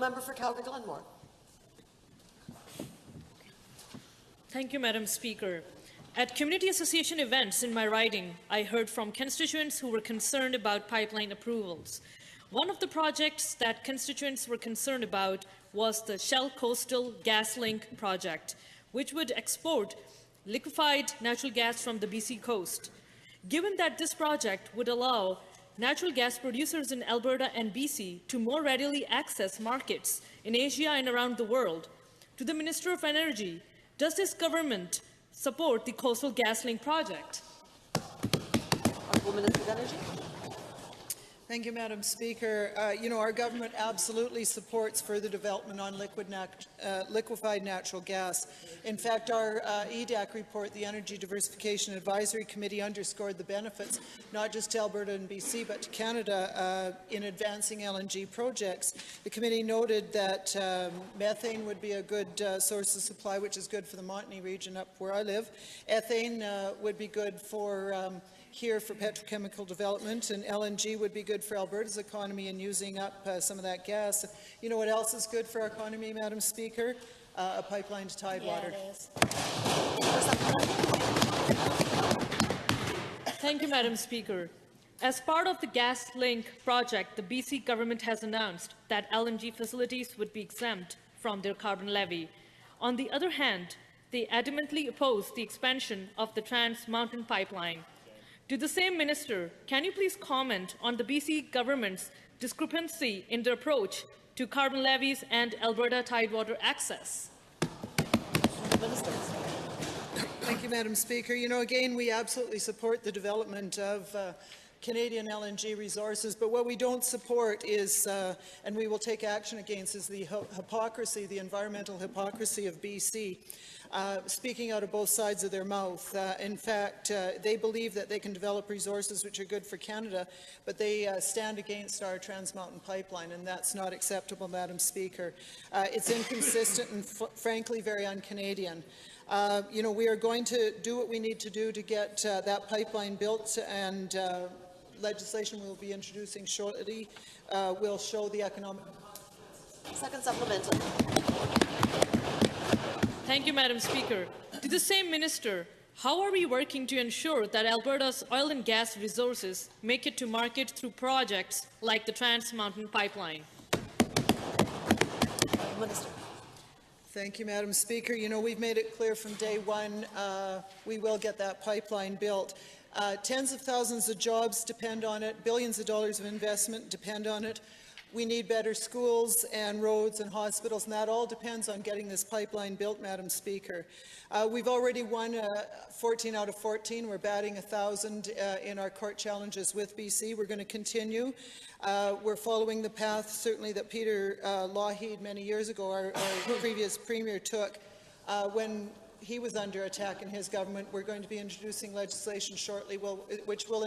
member for Calgary-Glenmore. Thank you, Madam Speaker. At community association events in my riding, I heard from constituents who were concerned about pipeline approvals. One of the projects that constituents were concerned about was the Shell Coastal GasLink project, which would export liquefied natural gas from the BC coast. Given that this project would allow natural gas producers in Alberta and BC to more readily access markets in Asia and around the world, to the Minister of Energy, does this government support the Coastal GasLink project? Honourable Minister of Energy. Thank you, Madam Speaker. Our government absolutely supports further development on liquefied natural gas. In fact, our EDAC report, the Energy Diversification Advisory Committee, underscored the benefits, not just to Alberta and BC, but to Canada in advancing LNG projects. The committee noted that methane would be a good source of supply, which is good for the Montney region up where I live. Ethane would be good for here for petrochemical development, and LNG would be good for Alberta's economy in using up some of that gas. You know what else is good for our economy, Madam Speaker? A pipeline to Tidewater. Thank you, Madam Speaker. As part of the GasLink project, the BC government has announced that LNG facilities would be exempt from their carbon levy. On the other hand, they adamantly oppose the expansion of the Trans Mountain Pipeline. To the same minister, can you please comment on the BC government's discrepancy in their approach to carbon levies and Alberta Tidewater access? Thank you, Madam Speaker. Again, we absolutely support the development of Canadian LNG resources, but what we don't support is, and we will take action against, is the hypocrisy, the environmental hypocrisy of BC. Speaking out of both sides of their mouth. In fact, they believe that they can develop resources which are good for Canada, but they stand against our Trans Mountain Pipeline, and that's not acceptable, Madam Speaker. It's inconsistent and, frankly, very un-Canadian. We are going to do what we need to do to get that pipeline built, and legislation we'll be introducing shortly will show the economic. Second supplemental. Thank you, Madam Speaker. To the same minister, how are we working to ensure that Alberta's oil and gas resources make it to market through projects like the Trans Mountain Pipeline? Minister. Thank you, Madam Speaker. We've made it clear from day one we will get that pipeline built. Tens of thousands of jobs depend on it. Billions of dollars of investment depend on it. We need better schools and roads and hospitals, and that all depends on getting this pipeline built, Madam Speaker. We've already won 14 out of 14. We're batting 1,000 in our court challenges with BC. We're going to continue. We're following the path, certainly, that Peter Lougheed many years ago, our previous Premier, took when he was under attack in his government. We're going to be introducing legislation shortly which will